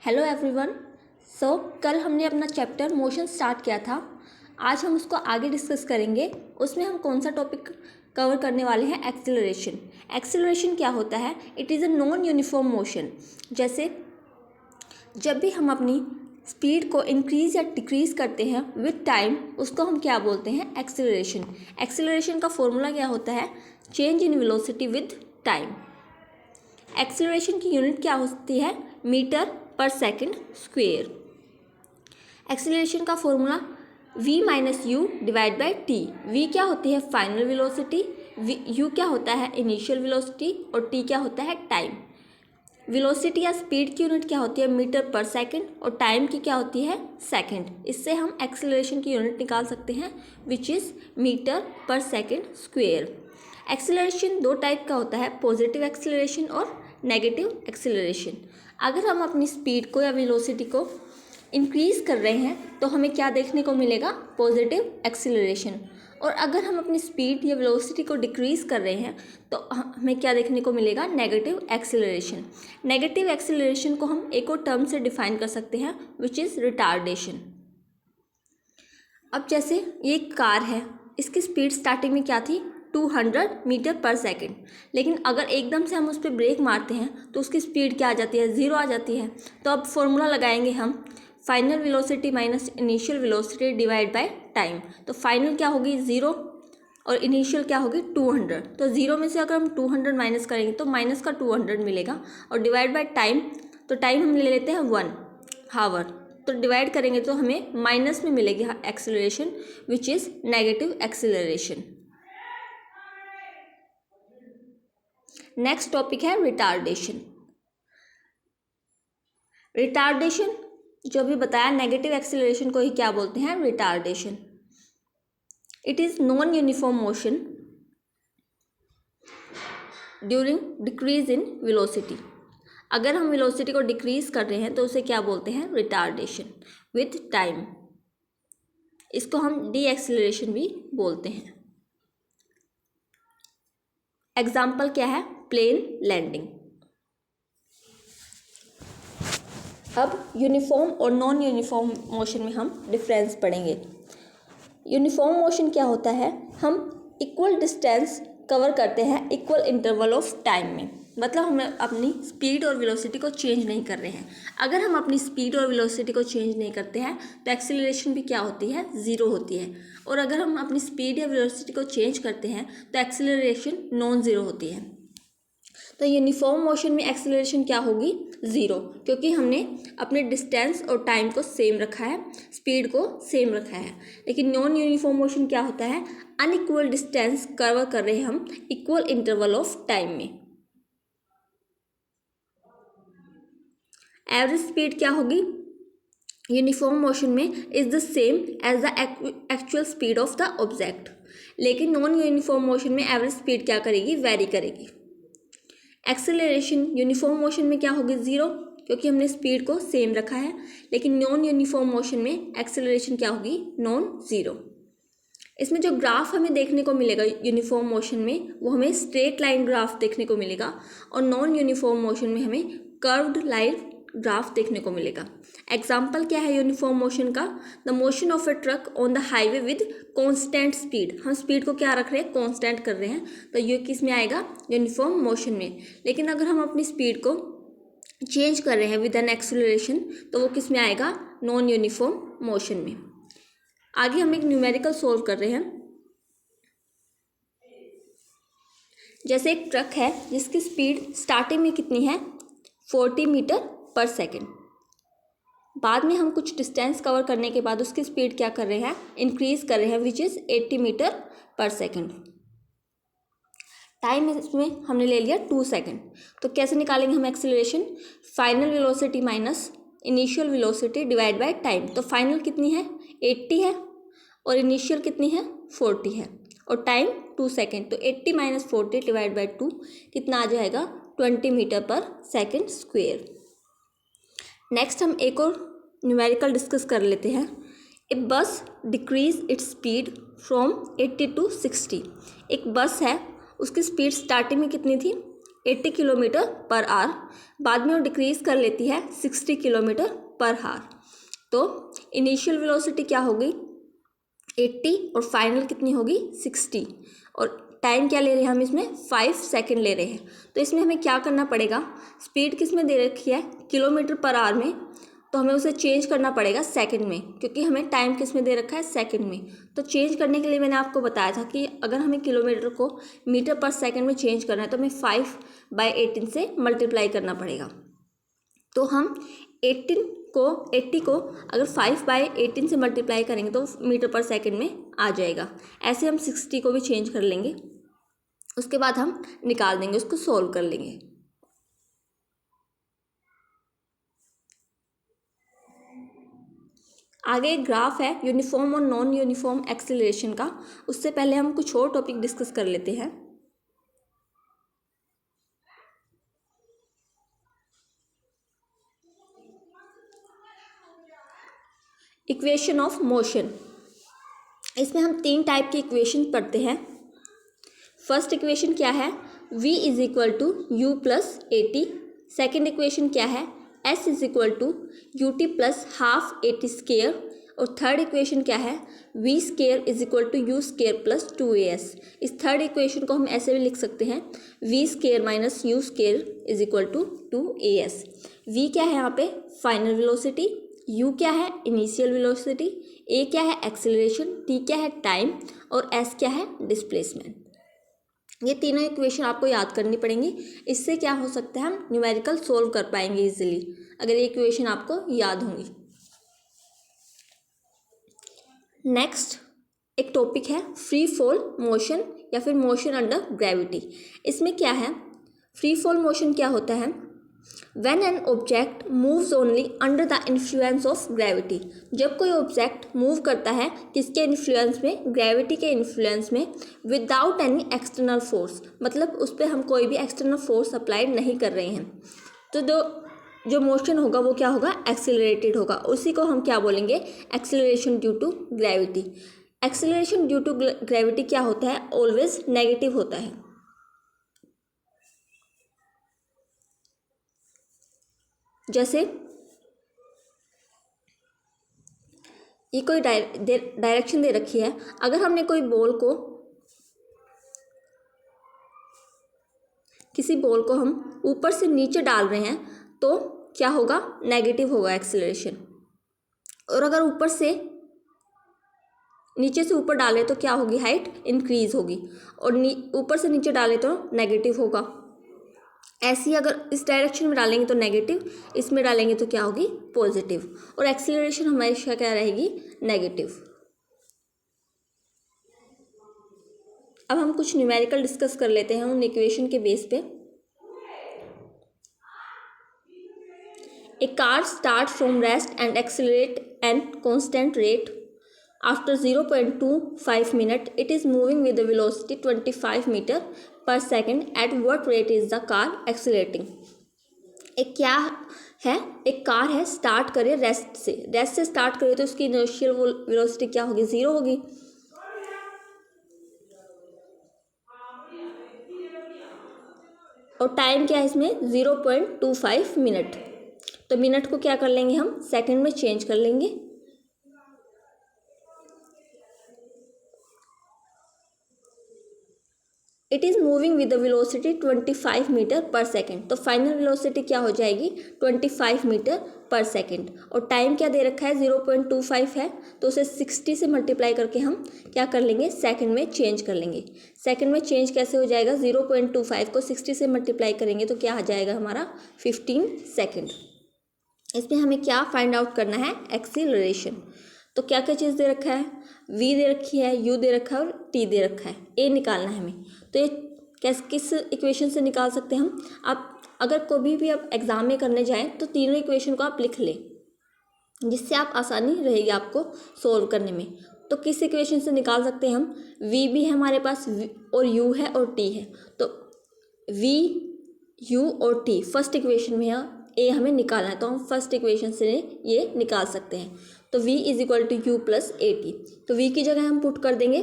Hello everyone. सो कल हमने अपना चैप्टर मोशन स्टार्ट किया था। आज हम उसको आगे डिस्कस करेंगे। उसमें हम कौन सा टॉपिक कवर करने वाले हैं? एक्सेलरेशन। एक्सेलरेशन क्या होता है? It is a non uniform motion. जैसे जब भी हम अपनी स्पीड को इंक्रीज़ या डिक्रीज़ करते हैं विद टाइम, उसको हम क्या बोलते हैं? एक्सेलरेशन। एक्सेलरेशन का फॉर्मूला क्या होता है? Change in velocity with time. Acceleration की यूनिट क्या होती है? मीटर पर सेकंड स्क्वेयर। एक्सेलरेशन का formula v minus you divide by T. v क्या होती है? फाइनल वेलोसिटी, u क्या होता है? इनिशियल वेलोसिटी, और t क्या होता है? टाइम। वेलोसिटी या स्पीड की यूनिट क्या होती है? मीटर पर सेकंड, और टाइम की क्या होती है? सेकंड। इससे हम एक्सेलरेशन की यूनिट निकाल सकते हैं विच इज़ मीटर पर सेकंड स्क्वेयर। एक्सेलरेशन दो टाइप का होता है, पॉजिटिव एक्सेलरेशन और नेगेटिव एक्सेलरेशन। अगर हम अपनी स्पीड को या वेलोसिटी को इंक्रीज़ कर रहे हैं तो हमें क्या देखने को मिलेगा? Positive acceleration. और अगर हम अपनी स्पीड या वेलोसिटी को डिक्रीज़ कर रहे हैं तो हमें क्या देखने को मिलेगा? Negative acceleration. नेगेटिव एक्सेलरेशन को हम एक और टर्म से डिफाइन कर सकते हैं विच इज़ रिटार्डेशन। अब जैसे ये कार है, इसकी स्पीड स्टार्टिंग में क्या थी? 200 मीटर पर सेकंड। लेकिन अगर एकदम से हम उस पर ब्रेक मारते हैं तो उसकी स्पीड क्या आ जाती है? 0 आ जाती है। तो अब फॉर्मूला लगाएंगे हम, final velocity minus initial velocity divide by time. तो फाइनल क्या होगी? 0, और इनिशियल क्या होगी? 200। तो 0 में से अगर हम 200 माइनस करेंगे तो माइनस का 200 मिलेगा, और डिवाइड बाय टाइम, तो टाइम हम ले लेते हैं 1 हावर। तो डिवाइड करेंगे तो हमें माइनस में मिलेगी acceleration which is negative acceleration. Next topic है रिटार्डेशन। रिटार्डेशन जो भी बताया, नेगेटिव एक्सेलरेशन को ही क्या बोलते हैं? Retardation. It is non uniform motion during decrease in velocity. अगर हम वेलोसिटी को डिक्रीज कर रहे हैं तो उसे क्या बोलते हैं? Retardation with time. इसको हम डी एक्सेलरेशन भी बोलते हैं। एग्जाम्पल क्या है? Plane landing. अब यूनिफॉर्म और नॉन यूनिफॉर्म मोशन में हम डिफरेंस पढ़ेंगे। यूनिफॉर्म मोशन क्या होता है? हम इक्वल डिस्टेंस कवर करते हैं इक्वल इंटरवल ऑफ टाइम में। मतलब हम अपनी स्पीड और वेलोसिटी को चेंज नहीं कर रहे हैं। अगर हम अपनी स्पीड और वेलोसिटी को चेंज नहीं करते हैं तो एक्सेलरेशन भी क्या होती है? 0 होती है। और अगर हम अपनी स्पीड या वेलोसिटी को चेंज करते हैं तो एक्सेलरेशन नॉन ज़ीरो होती है। तो यूनिफॉर्म मोशन में एक्सेलरेशन क्या होगी? 0, क्योंकि हमने अपने डिस्टेंस और टाइम को सेम रखा है, स्पीड को सेम रखा है। लेकिन नॉन यूनिफॉर्म मोशन क्या होता है? अनइक्वल डिस्टेंस कवर कर रहे हैं हम इक्वल इंटरवल ऑफ टाइम में। एवरेज स्पीड क्या होगी यूनिफॉर्म मोशन में? Is the same as the actual speed of the object. लेकिन नॉन यूनिफॉर्म मोशन में एवरेज स्पीड क्या करेगी? वेरी करेगी। एक्सेलरेशन यूनिफॉर्म मोशन में क्या होगी? 0, क्योंकि हमने स्पीड को सेम रखा है। लेकिन नॉन यूनिफॉर्म मोशन में एक्सेलरेशन क्या होगी? Non zero. इसमें जो ग्राफ हमें देखने को मिलेगा यूनिफॉर्म मोशन में, वो हमें स्ट्रेट लाइन ग्राफ देखने को मिलेगा, और नॉन यूनिफॉर्म मोशन में हमें कर्व्ड लाइन ग्राफ देखने को मिलेगा। एग्जाम्पल क्या है यूनिफॉर्म मोशन का? The motion of A truck on the highway with constant speed. हम स्पीड को क्या रख रहे हैं? कॉन्स्टेंट कर रहे हैं। तो ये किस में आएगा? यूनिफॉर्म मोशन में। लेकिन अगर हम अपनी स्पीड को चेंज कर रहे हैं विद एन एक्सेलरेशन तो वो किस में आएगा? नॉन यूनिफॉर्म मोशन में। आगे हम एक न्यूमेरिकल सोल्व कर रहे हैं। जैसे एक ट्रक है जिसकी स्पीड स्टार्टिंग में कितनी है? 40 मीटर पर सेकेंड। बाद में हम कुछ डिस्टेंस कवर करने के बाद उसकी स्पीड क्या कर रहे हैं? इंक्रीज कर रहे हैं which is 80 metre per second. Time इसमें हमने ले लिया 2 सेकेंड। तो कैसे निकालेंगे हम acceleration? Final velocity minus initial velocity divide by time. तो फाइनल कितनी है? 80 है, और इनिशियल कितनी है? 40 है, और टाइम 2 सेकेंड। तो 80 माइनस 40 डिवाइड बाई 2 कितना आ जाएगा? 20 metre per second square. Next हम एक और न्यूमेरिकल डिस्कस कर लेते हैं। ए बस decrease its speed from 80 to 60। एक बस है, उसकी स्पीड स्टार्टिंग में कितनी थी? 80 किलोमीटर पर आवर, बाद में वो डिक्रीज़ कर लेती है 60 किलोमीटर पर आवर। तो इनिशियल वेलोसिटी क्या होगी 80 और फाइनल कितनी होगी 60, और टाइम क्या ले रहे हैं हम इसमें 5 सेकंड ले रहे हैं। तो इसमें हमें क्या करना पड़ेगा, स्पीड किस में दे रखी है किलोमीटर पर आवर में, तो हमें उसे चेंज करना पड़ेगा सेकंड में, क्योंकि हमें टाइम किस में दे रखा है सेकंड में। तो चेंज करने के लिए मैंने आपको बताया था कि अगर हमें किलोमीटर को मीटर पर सेकंड में चेंज करना है तो हमें 5/18 से मल्टीप्लाई करना पड़ेगा। तो हम 80 को अगर 5/18 से मल्टीप्लाई करेंगे तो मीटर पर सेकंड में आ जाएगा। ऐसे हम 60 को भी चेंज कर लेंगे, उसके बाद हम निकाल देंगे, उसको सॉल्व कर लेंगे। आगे एक ग्राफ है यूनिफॉर्म और नॉन यूनिफॉर्म एक्सेलरेशन का। उससे पहले हम कुछ और टॉपिक डिस्कस कर लेते हैं। इक्वेशन ऑफ मोशन, इसमें हम 3 टाइप की इक्वेशन पढ़ते हैं। फर्स्ट इक्वेशन क्या है, v is equal to u plus a t. Second equation क्या है, s is equal to u t plus half a t square. और थर्ड इक्वेशन क्या है, v square is equal to u square plus 2as। इस third equation को हम ऐसे भी लिख सकते हैं, v square minus u square is equal to 2as। v क्या है यहाँ पे फाइनल वेलोसिटी, u क्या है इनिशियल वेलोसिटी, a क्या है एक्सेलरेशन, t क्या है टाइम, और s क्या है डिस्प्लेसमेंट। ये तीनों इक्वेशन आपको याद करनी पड़ेंगी। इससे क्या हो सकता है, हम न्यूमेरिकल सोल्व कर पाएंगे इजीली अगर ये इक्वेशन आपको याद होंगी। नेक्स्ट एक टॉपिक है फ्री फॉल मोशन या फिर मोशन अंडर ग्रेविटी। इसमें क्या है, फ्री फॉल मोशन क्या होता है, when an object moves only under the influence of gravity. जब कोई ऑब्जेक्ट मूव करता है किसके इन्फ्लुएंस में, ग्रेविटी के इन्फ्लुएंस में, विदाउट एनी एक्सटर्नल फोर्स, मतलब उस पर हम कोई भी एक्सटर्नल फोर्स अप्लाई नहीं कर रहे हैं। तो जो मोशन होगा वो क्या होगा, एक्सेलरेटेड होगा। उसी को हम क्या बोलेंगे, acceleration due to gravity. Acceleration due to gravity क्या होता है, ऑलवेज नेगेटिव होता है। जैसे ये कोई डायरेक्शन दे रखी है, अगर हमने कोई बॉल को, किसी बॉल को हम ऊपर से नीचे डाल रहे हैं तो क्या होगा, नेगेटिव होगा एक्सेलरेशन। और अगर ऊपर से नीचे से ऊपर डालें तो क्या होगी, हाइट इंक्रीज होगी, और ऊपर से नीचे डालें तो नेगेटिव होगा। ऐसी अगर इस डायरेक्शन में डालेंगे तो नेगेटिव, इसमें डालेंगे तो क्या होगी, पॉजिटिव, और एक्सीलरेशन हमेशा क्या रहेगी, नेगेटिव। अब हम कुछ न्यूमेरिकल डिस्कस कर लेते हैं उन इक्वेशन के बेस पे। A car start from rest and accelerate and constant rate after 0.25 minute. It is moving with the velocity 25 meter per second. At what rate is the car accelerating? एक क्या है, एक कार है, start करे rest से start करे तो उसकी इनिशियल वेलोसिटी क्या होगी, 0 होगी। और टाइम क्या है इसमें 0.25 मिनट। तो मिनट को क्या कर लेंगे हम, सेकंड में चेंज कर लेंगे। It is moving with the velocity 25 metre per second. तो फाइनल वेलोसिटी क्या हो जाएगी, 25 मीटर पर सेकेंड। और टाइम क्या दे रखा है, 0.25 है, तो उसे 60 से मल्टीप्लाई करके हम क्या कर लेंगे, सेकंड में चेंज कर लेंगे। सेकंड में चेंज कैसे हो जाएगा, 0.25 को 60 से मल्टीप्लाई करेंगे तो क्या आ जाएगा हमारा 15 सेकेंड। इसमें हमें क्या फाइंड आउट करना है, एक्सीलरेशन। तो क्या क्या चीज़ दे रखा है, v दे रखी है, u दे रखा है और t दे रखा है, a निकालना है हमें। तो ये किस इक्वेशन से निकाल सकते हैं हम, आप अगर कभी भी आप एग्ज़ाम में करने जाएं तो तीनों इक्वेशन को आप लिख लें, जिससे आप आसानी रहेगी आपको सोल्व करने में। तो किस इक्वेशन से निकाल सकते हैं हम, v भी है हमारे पास और u है और t है। तो v, u और t फर्स्ट इक्वेशन में है, a हमें निकालना है, तो हम फर्स्ट इक्वेशन से ये निकाल सकते हैं। तो v is equal to u plus a t. तो v की जगह हम पुट कर देंगे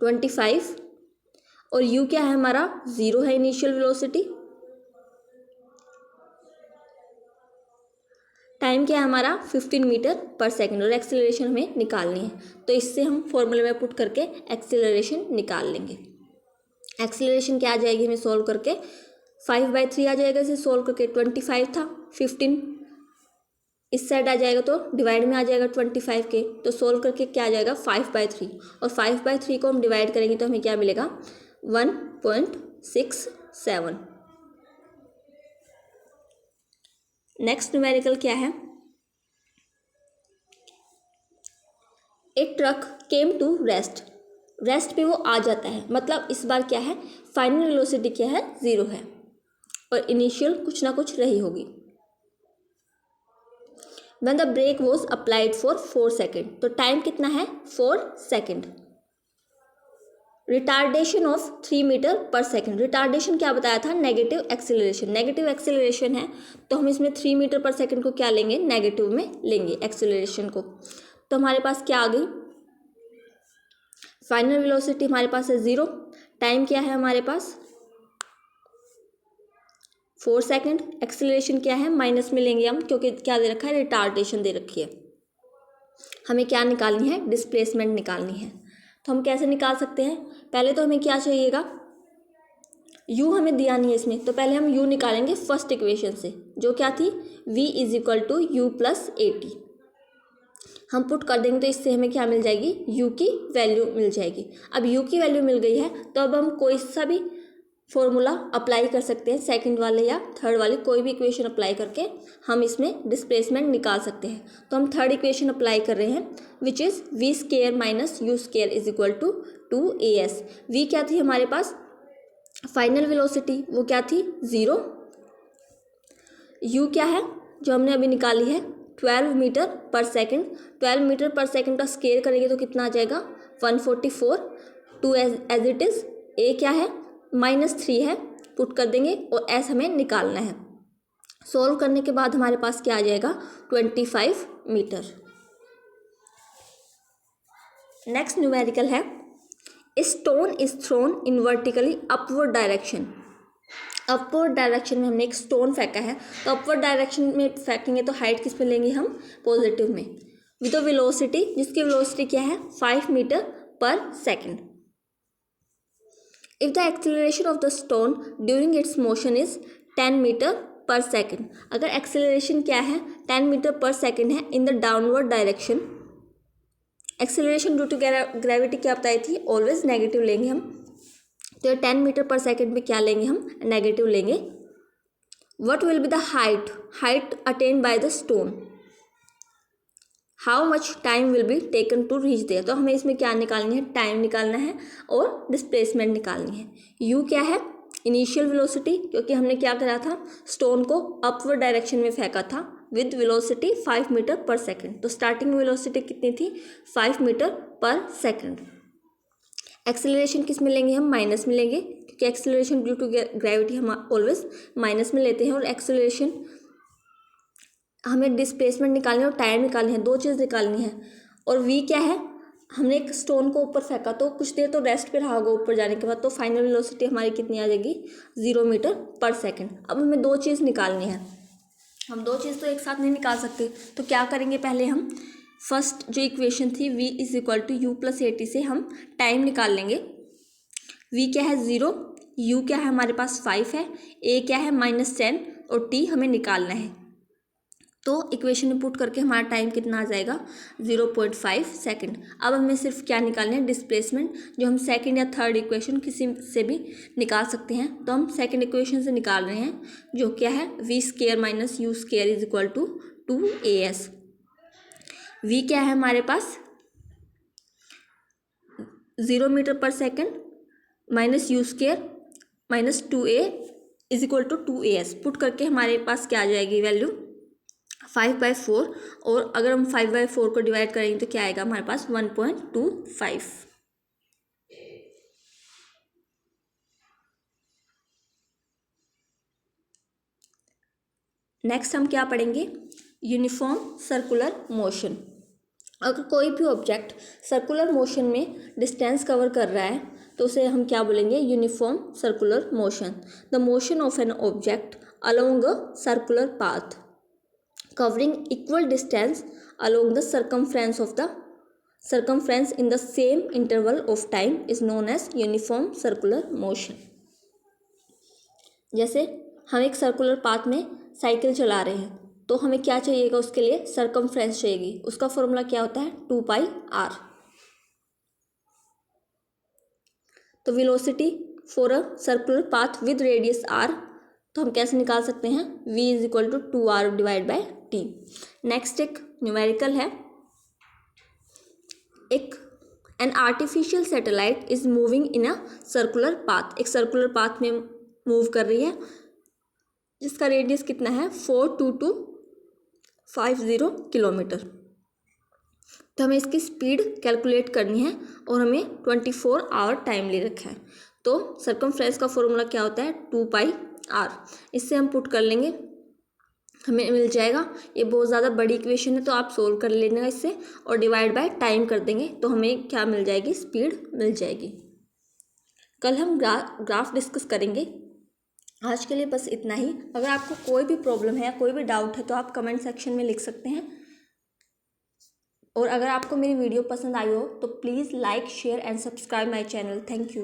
25, और u क्या है हमारा 0 है इनिशियल वेलोसिटी। टाइम क्या है हमारा 15 मीटर पर सेकंड और एक्सेलरेशन हमें निकालनी है। तो इससे हम फॉर्मूले में पुट करके एक्सेलरेशन निकाल लेंगे। एक्सेलरेशन क्या आ जाएगी हमें सोल्व करके 5/3 आ जाएगा। इसे सोल्व करके 25 था, 15 इस साइड आ जाएगा तो डिवाइड में आ जाएगा 25 के, तो सोल्व करके क्या आ जाएगा 5/3 और 5/3 को हम डिवाइड करेंगे तो हमें क्या मिलेगा 1.67। नेक्स्ट न्यूमेरिकल क्या है, a truck came to rest. Rest पे वो आ जाता है, मतलब इस बार क्या है फाइनल वेलोसिटी क्या है 0 है और इनिशियल कुछ ना कुछ रही होगी। When the brake was applied for 4 second, तो टाइम कितना है 4 second. Retardation of 3 metre per second, retardation क्या बताया था नेगेटिव एक्सेलरेशन। नेगेटिव एक्सेलरेशन है तो हम इसमें 3 मीटर पर सेकेंड को क्या लेंगे नेगेटिव में लेंगे एक्सेलरेशन को। तो हमारे पास क्या आ गई फाइनल वेलोसिटी हमारे पास है 0, टाइम क्या है हमारे पास 4 सेकेंड, एक्सेलरेशन क्या है माइनस में लेंगे हम क्योंकि क्या दे रखा है रिटार्डेशन दे रखी है। हमें क्या निकालनी है डिस्प्लेसमेंट निकालनी है। तो हम कैसे निकाल सकते हैं, पहले तो हमें क्या चाहिएगा u हमें दिया नहीं है इसमें, तो पहले हम u निकालेंगे फर्स्ट इक्वेशन से जो क्या थी v = u + at। हम पुट कर देंगे तो इससे हमें क्या मिल जाएगी u की वैल्यू मिल जाएगी। अब u की वैल्यू मिल गई है तो अब हम कोई सा भी फॉर्मूला अप्लाई कर सकते हैं, सेकंड वाले या थर्ड वाले कोई भी इक्वेशन अप्लाई करके हम इसमें डिस्प्लेसमेंट निकाल सकते हैं। तो हम थर्ड इक्वेशन अप्लाई कर रहे हैं which is v² - u² = 2as। v क्या थी हमारे पास फाइनल वेलोसिटी वो क्या थी 0, u क्या है जो हमने अभी निकाली है 12 metre per second. 12 metre per second का स्केयर करेंगे तो कितना आ जाएगा 144। 2 एज इट इज़, a क्या है -3 है पुट कर देंगे और s हमें निकालना है। सोल्व करने के बाद हमारे पास क्या आ जाएगा 25 मीटर। नेक्स्ट न्यूमेरिकल है stone is thrown in vertically upward direction. Upward direction में हमने एक स्टोन फेंका है तो अपवर्ड डायरेक्शन में फेंकेंगे तो हाइट किस में लेंगे हम पॉजिटिव में विद द वेलोसिटी जिसकी वेलोसिटी क्या है 5 metre per second. If the acceleration of the stone during its motion is 10 metre per second, अगर एक्सेलरेशन क्या है 10 मीटर पर सेकेंड है in the downward direction, acceleration due to gravity क्या बताई थी ऑलवेज नेगेटिव लेंगे हम, तो 10 मीटर पर सेकेंड में क्या लेंगे हम नेगेटिव लेंगे। What will be the height attained by the stone, how much time will be taken to reach there. तो हमें इसमें क्या निकालनी है टाइम निकालना है और डिस्प्लेसमेंट निकालनी है। u क्या है इनिशियल वेलोसिटी क्योंकि हमने क्या करा था स्टोन को अपवर्ड डायरेक्शन में फेंका था with velocity 5 metre per second, तो स्टार्टिंग वेलोसिटी कितनी थी 5 मीटर पर सेकेंड। एक्सेलरेशन किस में लेंगे हम माइनस में लेंगे क्योंकि एक्सेलरेशन ड्यू टू ग्रेविटी हम ऑलवेज माइनस में लेते हैं और एक्सेलरेशन हमें डिस्प्लेसमेंट निकालनी है और टाइम निकालनी है, दो चीज़ निकालनी है। और v क्या है हमने एक स्टोन को ऊपर फेंका तो कुछ देर तो रेस्ट पे रहा होगा ऊपर जाने के बाद, तो फाइनल वेलोसिटी हमारी कितनी आ जाएगी 0 मीटर पर सेकेंड। अब हमें दो चीज़ निकालनी है, हम दो चीज़ तो एक साथ नहीं निकाल सकते, तो क्या करेंगे पहले हम फर्स्ट जो इक्वेशन थी v = u + at से हम टाइम निकाल लेंगे। v क्या है 0, u क्या है हमारे पास 5 है, a क्या है -10 और t हमें निकालना है। तो इक्वेशन में पुट करके हमारा टाइम कितना आ जाएगा 0.5 सेकेंड। अब हमें सिर्फ क्या निकालना है डिस्प्लेसमेंट, जो हम सेकंड या थर्ड इक्वेशन किसी से भी निकाल सकते हैं। तो हम सेकंड इक्वेशन से निकाल रहे हैं जो क्या है v² - u² = 2as। v क्या है हमारे पास 0 metre per second -u² - 2a = 2as। Put करके हमारे पास क्या आ जाएगी वैल्यू 5/4 और अगर हम 5/4 को डिवाइड करेंगे तो क्या आएगा हमारे पास 1.25। नेक्स्ट हम क्या पढ़ेंगे यूनिफॉर्म सर्कुलर मोशन। अगर कोई भी ऑब्जेक्ट सर्कुलर मोशन में डिस्टेंस कवर कर रहा है तो उसे हम क्या बोलेंगे, uniform circular motion. The motion of an object along a circular path covering equal distance along the circumference in the same interval of time is known as uniform circular motion। जैसे हम एक सर्कुलर पाथ में cycle चला रहे हैं तो हमें क्या चाहिएगा, उसके लिए सर्कमफ्रेंस चाहिएगी। उसका फॉर्मूला क्या होता है, 2πr। तो velocity for a circular path with radius r, तो हम कैसे निकाल सकते हैं, v is equal to 2r divide by t। Next एक न्यूमेरिकल है, an artificial satellite is moving in a circular path. एक सर्कुलर पाथ में मूव कर रही है जिसका रेडियस कितना है, 42250 किलोमीटर। तो हमें इसकी स्पीड कैलकुलेट करनी है और हमें 24 आवर टाइम ले रखा है। तो सर्कमफ्रेंस का फॉर्मूला क्या होता है, 2πr। इससे हम पुट कर लेंगे, हमें मिल जाएगा, ये बहुत ज़्यादा बड़ी इक्वेशन है तो आप सोल्व कर लेना इससे, और डिवाइड बाय टाइम कर देंगे तो हमें क्या मिल जाएगी, स्पीड मिल जाएगी। कल हम ग्राफ डिस्कस करेंगे। आज के लिए बस इतना ही। अगर आपको कोई भी प्रॉब्लम है या कोई भी डाउट है तो आप कमेंट सेक्शन में लिख सकते हैं। और अगर आपको मेरी वीडियो पसंद आई हो तो please like, share and subscribe my channel. Thank you.